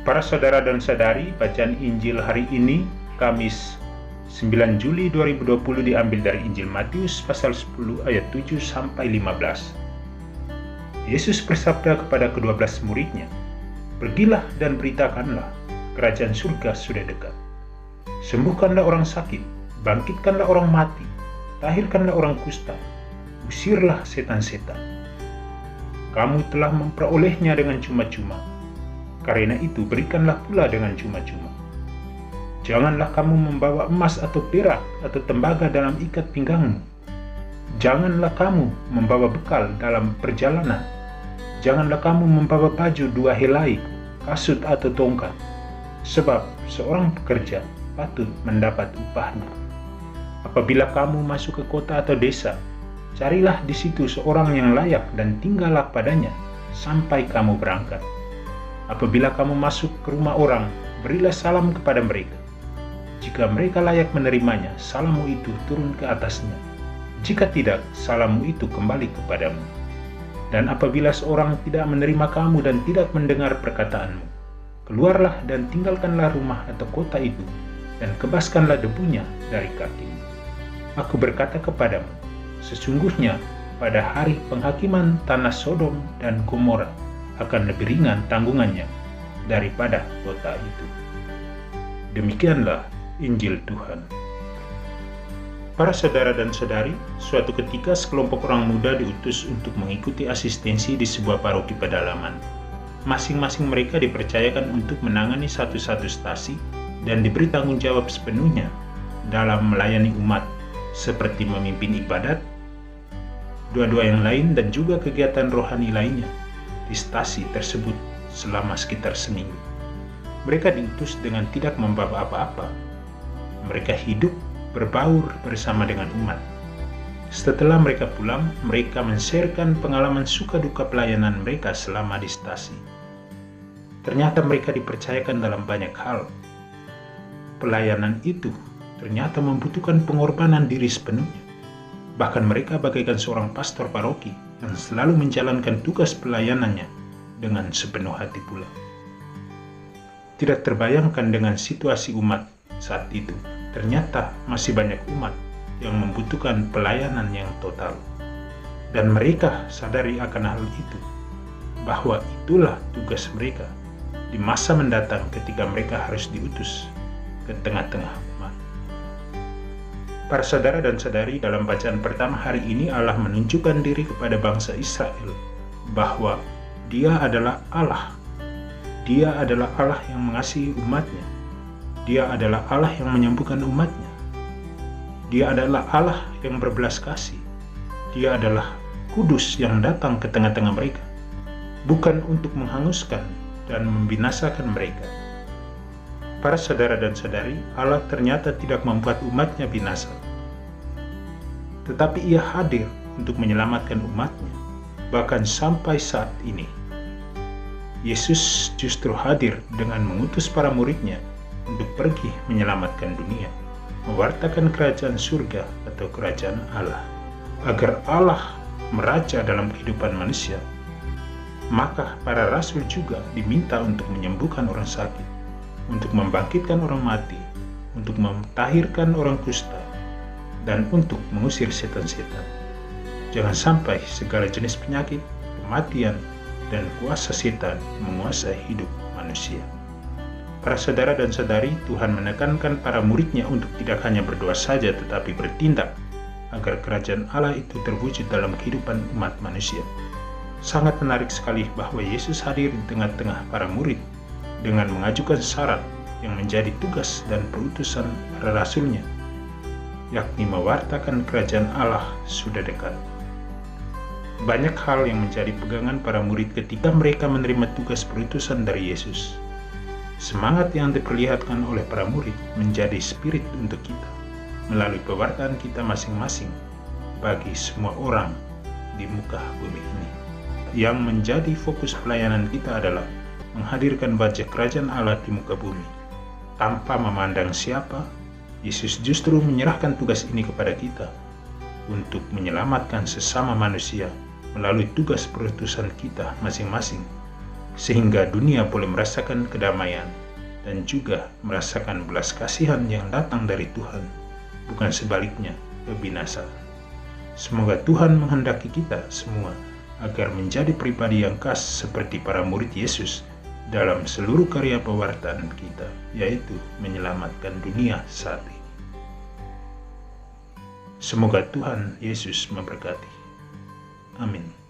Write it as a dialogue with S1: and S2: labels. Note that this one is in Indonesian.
S1: Para saudara dan saudari, bacaan Injil hari ini, Kamis 9 Juli 2020 diambil dari Injil Matius pasal 10 ayat 7 sampai 15. Yesus bersabda kepada ke-12 muridnya, "Pergilah dan beritakanlah, kerajaan surga sudah dekat. Sembuhkanlah orang sakit, bangkitkanlah orang mati, tahirkanlah orang kusta, usirlah setan-setan. Kamu telah memperolehnya dengan cuma-cuma, karena itu berikanlah pula dengan cuma-cuma. Janganlah kamu membawa emas atau perak atau tembaga dalam ikat pinggangmu. Janganlah kamu membawa bekal dalam perjalanan. Janganlah kamu membawa baju 2 helai, kasut atau tongkat, sebab seorang pekerja patut mendapat upahnya. Apabila kamu masuk ke kota atau desa, carilah di situ seorang yang layak dan tinggallah padanya sampai kamu berangkat. Apabila kamu masuk ke rumah orang, berilah salam kepada mereka. Jika mereka layak menerimanya, salammu itu turun ke atasnya. Jika tidak, salammu itu kembali kepadamu. Dan apabila seorang tidak menerima kamu dan tidak mendengar perkataanmu, keluarlah dan tinggalkanlah rumah atau kota itu, dan kebaskanlah debunya dari kakimu. Aku berkata kepadamu, sesungguhnya pada hari penghakiman tanah Sodom dan Gomora akan lebih ringan tanggungannya daripada kota itu." Demikianlah Injil Tuhan. Para saudara dan saudari, suatu ketika sekelompok orang muda diutus untuk mengikuti asistensi di sebuah paroki pedalaman. Masing-masing mereka dipercayakan untuk menangani satu-satu stasi dan diberi tanggung jawab sepenuhnya dalam melayani umat, seperti memimpin ibadat, dua-dua yang lain, dan juga kegiatan rohani lainnya di stasi tersebut selama sekitar seminggu. Mereka diutus dengan tidak membawa apa-apa. Mereka hidup berbaur bersama dengan umat. Setelah mereka pulang, mereka men-sharekan pengalaman suka duka pelayanan mereka selama di stasi. Ternyata mereka dipercayakan dalam banyak hal. Pelayanan itu ternyata membutuhkan pengorbanan diri sepenuhnya. Bahkan mereka bagaikan seorang pastor paroki yang selalu menjalankan tugas pelayanannya dengan sepenuh hati pula. Tidak terbayangkan dengan situasi umat saat itu, ternyata masih banyak umat yang membutuhkan pelayanan yang total. Dan mereka sadari akan hal itu, bahwa itulah tugas mereka di masa mendatang ketika mereka harus diutus ke tengah-tengah umat. Para saudara dan saudari, dalam bacaan pertama hari ini Allah menunjukkan diri kepada bangsa Israel bahwa Dia adalah Allah. Dia adalah Allah yang mengasihi umatnya. Dia adalah Allah yang menyembuhkan umatnya. Dia adalah Allah yang berbelas kasih. Dia adalah Kudus yang datang ke tengah-tengah mereka, bukan untuk menghanguskan dan membinasakan mereka. Para saudara dan saudari, Allah ternyata tidak membuat umatnya binasa, tetapi Ia hadir untuk menyelamatkan umatnya. Bahkan sampai saat ini, Yesus justru hadir dengan mengutus para muridnya untuk pergi menyelamatkan dunia, mewartakan kerajaan surga atau kerajaan Allah, agar Allah meraja dalam kehidupan manusia. Maka para rasul juga diminta untuk menyembuhkan orang sakit, untuk membangkitkan orang mati, untuk mentahirkan orang kusta, dan untuk mengusir setan-setan. Jangan sampai segala jenis penyakit, kematian, dan kuasa setan menguasai hidup manusia. Para saudara dan saudari, Tuhan menekankan para muridnya untuk tidak hanya berdoa saja tetapi bertindak agar kerajaan Allah itu terwujud dalam kehidupan umat manusia. Sangat menarik sekali bahwa Yesus hadir di tengah-tengah para murid dengan mengajukan syarat yang menjadi tugas dan perutusan para rasulnya, yakni mewartakan kerajaan Allah sudah dekat. Banyak hal yang menjadi pegangan para murid ketika mereka menerima tugas perutusan dari Yesus. Semangat yang diperlihatkan oleh para murid menjadi spirit untuk kita melalui pewartaan kita masing-masing bagi semua orang di muka bumi ini. Yang menjadi fokus pelayanan kita adalah menghadirkan wajah kerajaan Allah di muka bumi. Tanpa memandang siapa, Yesus justru menyerahkan tugas ini kepada kita untuk menyelamatkan sesama manusia melalui tugas perutusan kita masing-masing sehingga dunia boleh merasakan kedamaian dan juga merasakan belas kasihan yang datang dari Tuhan, bukan sebaliknya kebinasaan. Semoga Tuhan menghendaki kita semua agar menjadi pribadi yang khas seperti para murid Yesus dalam seluruh karya pewartaan kita, yaitu menyelamatkan dunia saat ini. Semoga Tuhan Yesus memberkati. Amin.